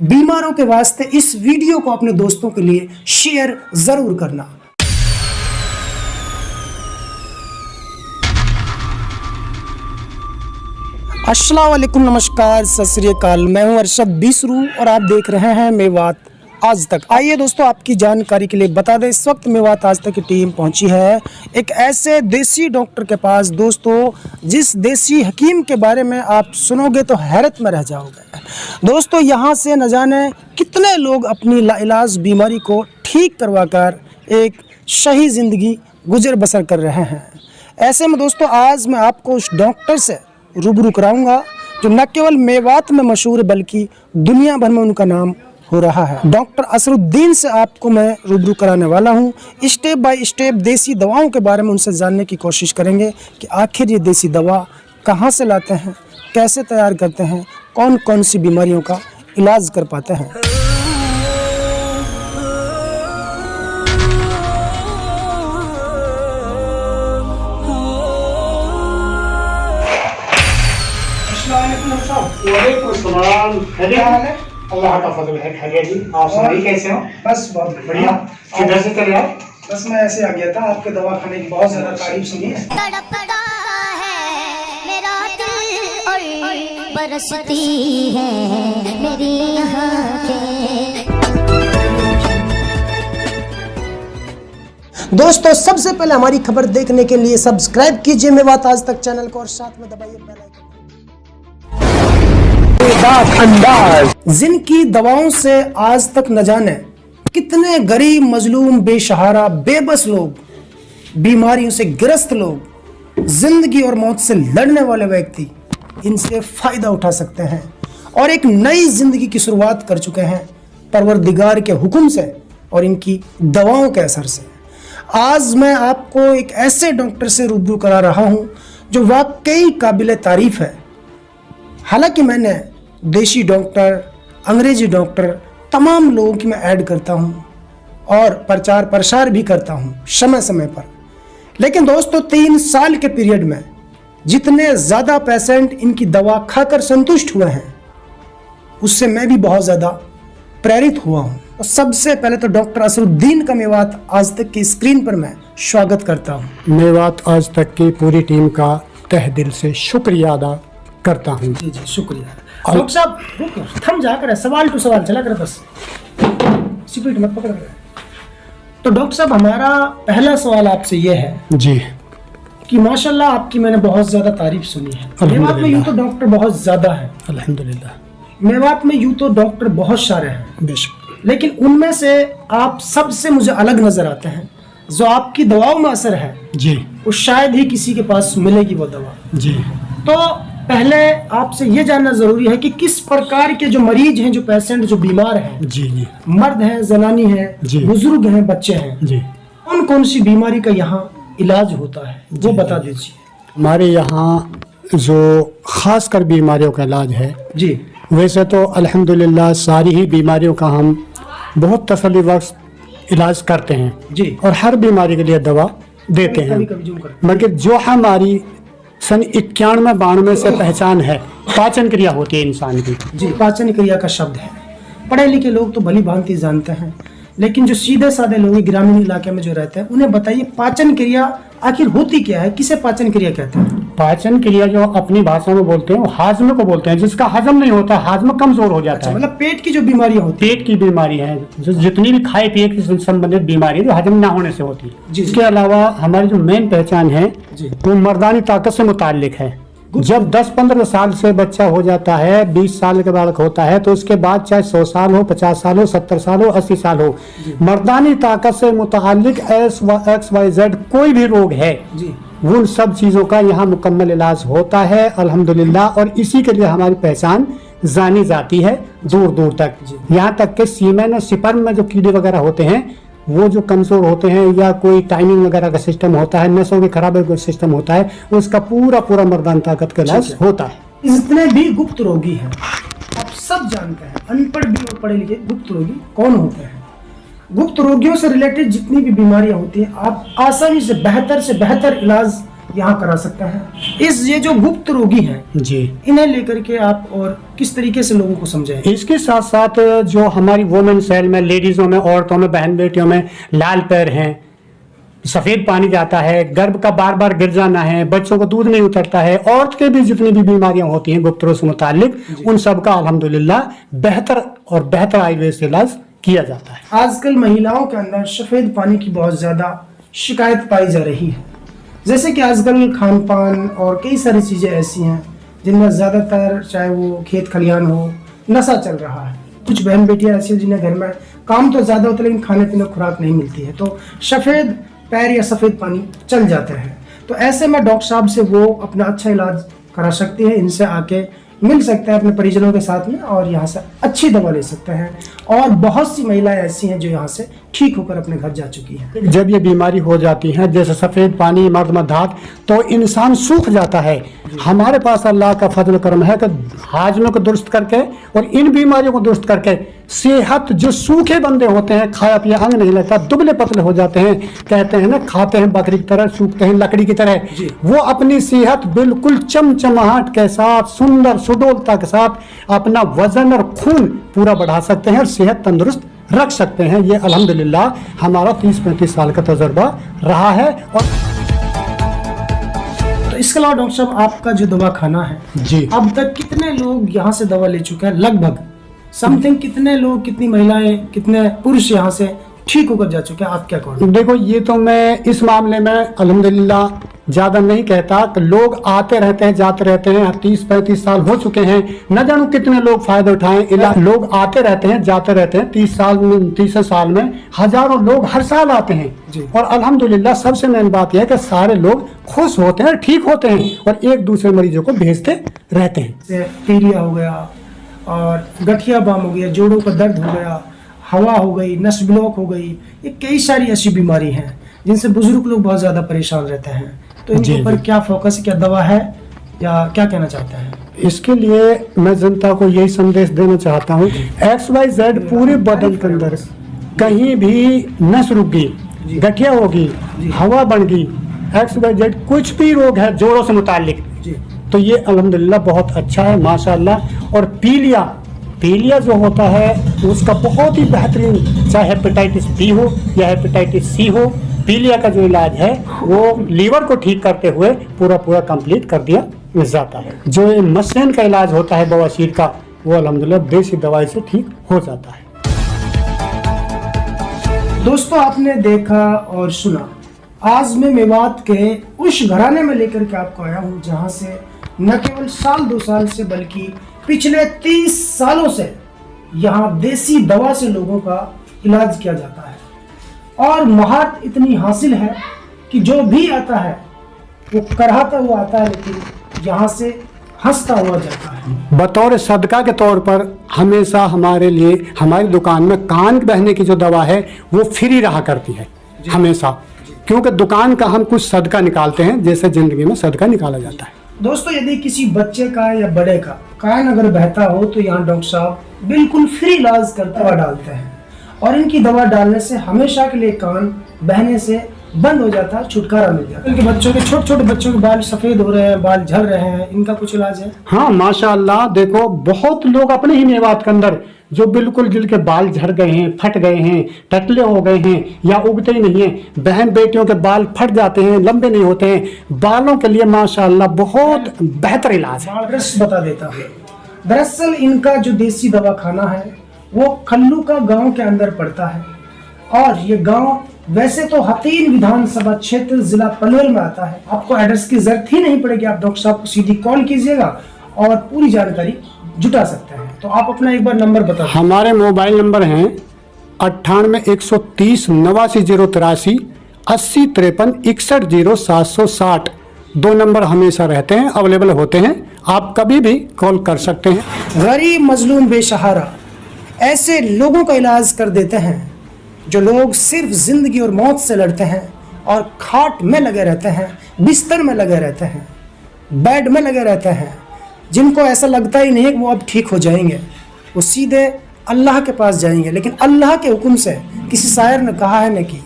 बीमारों के वास्ते इस वीडियो को अपने दोस्तों के लिए शेयर जरूर करना। अस्सलाम वालेकुम, नमस्कार, सत श्री अकाल। मैं हूं अरशद बीसरू और आप देख रहे हैं मेवात आज तक। आइए दोस्तों, आपकी जानकारी के लिए बता दें, इस वक्त मेवात आज तक की टीम पहुंची है एक ऐसे देसी डॉक्टर के पास दोस्तों, जिस देसी हकीम के बारे में आप सुनोगे तो हैरत में रह जाओगे। दोस्तों, यहाँ से न जाने कितने लोग अपनी लाइलाज बीमारी को ठीक करवा कर एक सही ज़िंदगी गुजर बसर कर रहे हैं। ऐसे में दोस्तों, आज मैं आपको उस डॉक्टर से रूबरू कराऊंगा जो न केवल मेवात में मशहूर है बल्कि दुनिया भर में उनका नाम हो रहा है। डॉक्टर असरुद्दीन से आपको मैं रूबरू कराने वाला हूं। स्टेप बाय स्टेप देसी दवाओं के बारे में उनसे जानने की कोशिश करेंगे कि आखिर ये देसी दवा कहां से लाते हैं, कैसे तैयार करते हैं, कौन कौन सी बीमारियों का इलाज कर पाते हैं। वालेकुम सलाम। अल्लाह का फजल है। खैरियत जी, आप सुनाइए कैसे हो? बस बहुत बढ़िया। किधर से चले आप? बस मैं ऐसे आ गया था, आपके दवा खाने की बहुत ज़्यादा तारीफ सुनी है। तड़पता है मेरा दिल और बरसती है मेरी आँखें। दोस्तों, सबसे पहले हमारी खबर देखने के लिए सब्सक्राइब कीजिए मेवात आज तक चैनल को और साथ में दबाइए बेल आइकन। जिनकी दवाओं से आज तक न जाने कितने गरीब, मजलूम, बेसहारा, बेबस लोग, बीमारियों से ग्रस्त लोग, जिंदगी और मौत से लड़ने वाले व्यक्ति इनसे फायदा उठा सकते हैं और एक नई जिंदगी की शुरुआत कर चुके हैं परवरदिगार के हुक्म से और इनकी दवाओं के असर से। आज मैं आपको एक ऐसे डॉक्टर से रूबरू करा रहा हूं जो वाकई काबिल तारीफ है। हालांकि मैंने देसी डॉक्टर, अंग्रेजी डॉक्टर, तमाम लोगों की मैं ऐड करता हूं और प्रचार प्रसार भी करता हूं समय समय पर, लेकिन दोस्तों 3 साल के पीरियड में जितने ज़्यादा पेशेंट इनकी दवा खाकर संतुष्ट हुए हैं उससे मैं भी बहुत ज़्यादा प्रेरित हुआ हूं। तो सबसे पहले तो डॉक्टर असरुद्दीन का मेवात आज तक की स्क्रीन पर मैं स्वागत करता हूं। मेवात आज तक की पूरी टीम का तहे दिल से शुक्रिया अदा करता हूं। जी जी, शुक्रिया। डॉक्टर साहब रुको, थम जा कर सवाल टू सवाल चला कर, बस स्पीड मत पकड़ कर। तो डॉक्टर साहब, हमारा पहला सवाल आपसे ये है जी कि माशाल्लाह आपकी मैंने बहुत ज़्यादा तारीफ सुनी है। मेवात में यूँ तो डॉक्टर बहुत ज़्यादा है, अल्हम्दुलिल्लाह। मेवात में यूँ तो डॉक्टर बहुत सारे हैं बेशक, लेकिन उनमें से आप सबसे मुझे अलग नज़र आते हैं। जो आपकी दवाओं में असर है जी, वो शायद ही किसी के पास मिलेगी वो दवा। जी, तो पहले आपसे ये जानना जरूरी है कि किस प्रकार के जो मरीज हैं, जो पेशेंट, जो बीमार हैं, जी, जी, मर्द हैं, जनानी हैं, जी, बुजुर्ग हैं, बच्चे हैं, जी, कौन कौन सी बीमारी का यहाँ इलाज होता है वो बता दीजिए। हमारे यहाँ जो खासकर बीमारियों का इलाज है जी, वैसे तो अल्हम्दुलिल्लाह सारी ही बीमारियों का हम बहुत तसल्ली बख्श इलाज करते हैं जी, और हर बीमारी के लिए दवा देते हैं, कभी जूम कर। मगर जो हमारी सन 91-92 से पहचान है, पाचन क्रिया होती है इंसान की। जी, पाचन क्रिया का शब्द है, पढ़े लिखे लोग तो भली भांति जानते हैं, लेकिन जो सीधे साधे लोग ग्रामीण इलाके में जो रहते हैं उन्हें बताइए पाचन क्रिया आखिर होती क्या है, किसे पाचन क्रिया कहते हैं? पाचन क्रिया जो अपनी भाषा में बोलते हैं वो हाजमे को बोलते हैं। जिसका हजम नहीं होता, हाजमा कमजोर हो जाता है। मतलब पेट की जो बीमारियां होती पेट की बीमारी है, जो जितनी भी खाए पिए की संबंधित बीमारी है जो हजम ना होने से होती है। जी, इसके अलावा हमारी जो मेन पहचान है जी, वो मर्दानी ताकत से मुताल्लिक है। जब 10-15 साल से बच्चा हो जाता है, 20 साल के बालक होता है, तो उसके बाद चाहे 100 साल हो, 50 साल हो, 70 साल हो, 80 साल हो, मर्दानी ताकत से मुताल्लिक XYZ कोई भी रोग है जी, उन सब चीज़ों का यहाँ मुकम्मल इलाज होता है अल्हम्दुलिल्लाह। और इसी के लिए हमारी पहचान जानी जाती है दूर दूर तक। यहाँ तक कि सीमेन और स्पर्म में जो कीड़े वगैरह होते हैं वो जो कमज़ोर होते हैं या कोई टाइमिंग वगैरह का सिस्टम होता है, नसों के खराबे का सिस्टम होता है, उसका पूरा मर्दान ताकत का इलाज होता है। जितने भी गुप्त रोगी हैं आप सब जानते हैं, अनपढ़ भी और पढ़े लिखे, गुप्त रोगी कौन होते हैं। गुप्त रोगियों से रिलेटेड जितनी भी बीमारियां होती हैं आप आसानी से बेहतर इलाज यहाँ करा सकते हैं। ये जो गुप्त रोगी हैं जी, इन्हें लेकर के आप और किस तरीके से लोगों को समझाएं? इसके साथ साथ जो हमारी वुमेन सेल में, लेडीजों में, औरतों में, बहन बेटियों में लाल पैर हैं, सफेद पानी जाता है, गर्भ का बार बार गिर जाना है, बच्चों को दूध नहीं उतरता है, औरत के भी जितनी भी बीमारियां होती हैं गुप्त रोग से मुतालिक, उन सब का अल्हम्दुलिल्लाह बेहतर आयुर्वेद से इलाज किया जाता है। आजकल महिलाओं के अंदर सफेद पानी की बहुत ज्यादा शिकायत पाई जा रही है, जैसे कि आजकल खान पान और कई सारी चीजें ऐसी हैं जिनमें ज्यादातर चाहे वो खेत खलियान हो, नशा चल रहा है। कुछ बहन बेटियां ऐसी हैं जिन्हें घर में काम तो ज्यादा होता है लेकिन खाने पीने खुराक नहीं मिलती है, तो सफेद पैर या सफेद पानी चल जाते हैं। तो ऐसे में डॉक्टर साहब से वो अपना अच्छा इलाज करा सकती है, इनसे आके मिल सकते हैं अपने परिजनों के साथ में और यहाँ से अच्छी दवा ले सकते हैं। और बहुत सी महिलाएं ऐसी हैं जो यहाँ से ठीक होकर अपने घर जा चुकी हैं। जब ये बीमारी हो जाती है जैसे सफेद पानी, मर्द मधात, तो इंसान सूख जाता है। हमारे पास अल्लाह का फजल करम है कि हाजमे को दुरुस्त करके और इन बीमारियों को दुरुस्त करके सेहत, जो सूखे बंदे होते हैं, खाया पिया अंग नहीं लगता, दुबले पतले हो जाते हैं, कहते हैं ना खाते हैं बकरी की तरह, सूखते हैं लकड़ी की तरह, वो अपनी सेहत बिल्कुल चमचमाहट के साथ, सुंदर सुडोलता के साथ अपना वजन और खून पूरा बढ़ा सकते हैं और सेहत तंदुरुस्त रख सकते हैं। ये अल्हम्दुलिल्लाह हमारा 30-35 साल का तजुर्बा रहा है। और तो इसके अलावा डॉक्टर साहब आपका जो दवा खाना है जी, अब तक कितने लोग यहाँ से दवा ले चुके हैं? लगभग समथिंग कितने लोग, कितनी महिलाएं, कितने पुरुष यहाँ से ठीक होकर जा चुके हैं? आप क्या कहोगे? देखो, ये तो मैं इस मामले में अल्हम्दुलिल्लाह ज्यादा नहीं कहता कि लोग आते रहते हैं जाते रहते हैं, 30-35 साल हो चुके हैं, न जानो कितने लोग फायदा उठाएं। लोग आते रहते हैं जाते रहते हैं, 30 साल में हजारों लोग हर साल आते हैं और अल्हम्दुलिल्लाह सबसे मेन बात यह है कि सारे लोग खुश होते हैं, ठीक होते हैं और एक दूसरे मरीजों को भेजते रहते हैं। पीलिया हो गया और गठिया बाम हो गया, जोड़ों का दर्द हो गया, हवा हो गई, नस ब्लॉक हो गई, ये कई सारी ऐसी बीमारी हैं जिनसे बुजुर्ग लोग बहुत ज्यादा परेशान रहते हैं। तो इनके ऊपर क्या फोकस, क्या दवा है या क्या कहना चाहते हैं? इसके लिए मैं जनता को यही संदेश देना चाहता हूँ, XYZ पूरे बदन के अंदर कहीं भी नस रुक गई, गठिया होगी, हवा बन गई, XYZ कुछ भी रोग है जोड़ों से मुतालिक, तो ये अल्हम्दुलिल्लाह बहुत अच्छा है माशाअल्लाह। और पीलिया जो होता है उसका बहुत ही बेहतरीन, चाहे हेपेटाइटिस बी हो या हेपेटाइटिस सी हो, पीलिया का जो इलाज है वो लीवर को ठीक करते हुए पूरा कंप्लीट कर दिया जाता है। जो मसलन का इलाज होता है बवासीर का, वो अल्हम्दुलिल्लाह देसी दवाई से ठीक हो जाता है। दोस्तों, आपने देखा और सुना, आज मैं मेवात के उस घराने में लेकर के आपको आया हूँ जहाँ से न केवल साल 2 साल से बल्कि पिछले 30 सालों से यहाँ देसी दवा से लोगों का इलाज किया जाता है और महारत इतनी हासिल है कि जो भी आता है वो कराता हुआ आता है, लेकिन यहाँ से हंसता हुआ जाता है। बतौर सदका के तौर पर हमेशा हमारे लिए हमारी दुकान में कान बहने की जो दवा है वो फ्री रहा करती है हमेशा, क्योंकि दुकान का हम कुछ सदका निकालते हैं जैसे जिंदगी में सदका निकाला जाता है। दोस्तों, यदि किसी बच्चे का या बड़े का कान अगर बहता हो तो यहाँ डॉक्टर साहब बिल्कुल फ्री इलाज करते हुए डालते हैं और इनकी दवा डालने से हमेशा के लिए कान बहने से बंद हो जाता है, छुटकारा मिल जाता है। इनके बच्चों के छोटे बच्चों के बाल सफेद हो रहे हैं, बाल झड़ रहे हैं, इनका कुछ इलाज है? हाँ माशाअल्लाह, देखो बहुत लोग अपने ही मेवात के अंदर जो बिल्कुल जिनके बाल झड़ गए हैं, फट गए हैं, टटले हो गए हैं या उगते ही नहीं है, बहन बेटियों के बाल फट जाते हैं, लंबे नहीं होते हैं, बालों के लिए माशाअल्लाह बहुत बेहतर इलाज है। एड्रेस बता देता हूँ। दरअसल इनका जो देसी दवा खाना है वो खल्लू का गांव के अंदर पड़ता है और ये गांव वैसे तो हतीन विधानसभा क्षेत्र जिला पनवेल में आता है। आपको एड्रेस की जरूरत ही नहीं पड़ेगी, आप डॉक्टर साहब को सीधी कॉल कीजिएगा और पूरी जानकारी जुटा सकते हैं। तो आप अपना एक बार नंबर बता। हमारे मोबाइल नंबर हैं 98 130 89 083 80 53 61 0 760। 2 नंबर हमेशा रहते हैं, अवेलेबल होते हैं, आप कभी भी कॉल कर सकते हैं। गरीब मजलूम बेसहारा ऐसे लोगों का इलाज कर देते हैं जो लोग सिर्फ जिंदगी और मौत से लड़ते हैं और खाट में लगे रहते हैं, बिस्तर में लगे रहते हैं, बेड में लगे रहते हैं, जिनको ऐसा लगता ही नहीं है कि वो अब ठीक हो जाएंगे, वो सीधे अल्लाह के पास जाएंगे। लेकिन अल्लाह के हुक्म से, किसी शायर ने कहा है न कि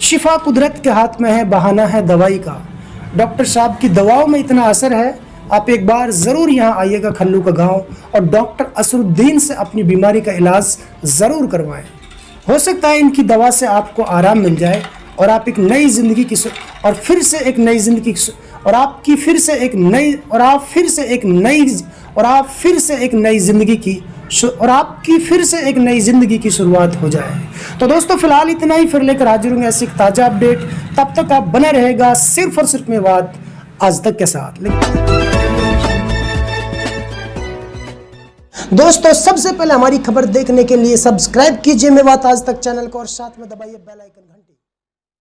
शिफा कुदरत के हाथ में है, बहाना है दवाई का। डॉक्टर साहब की दवाओं में इतना असर है, आप एक बार ज़रूर यहाँ आइएगा खल्लू का गांव और डॉक्टर असरुद्दीन से अपनी बीमारी का इलाज ज़रूर करवाएं। हो सकता है इनकी दवा से आपको आराम मिल जाए और आप एक नई ज़िंदगी की और फिर से एक नई ज़िंदगी और आपकी फिर से एक नई और आप फिर से एक नई और आप फिर से एक नई ज़िंदगी की और आपकी फिर से एक नई ज़िंदगी की शुरुआत हो जाए। तो दोस्तों फिलहाल इतना ही, फिर लेकर हाजिर होंगे ऐसी एक ताज़ा अपडेट। तब तक आप बने रहेगा सिर्फ और सिर्फ मेवात आज तक के साथ। दोस्तों सबसे पहले हमारी खबर देखने के लिए सब्सक्राइब कीजिए मेवात आज तक चैनल को और साथ में दबाइए बेल आइकन।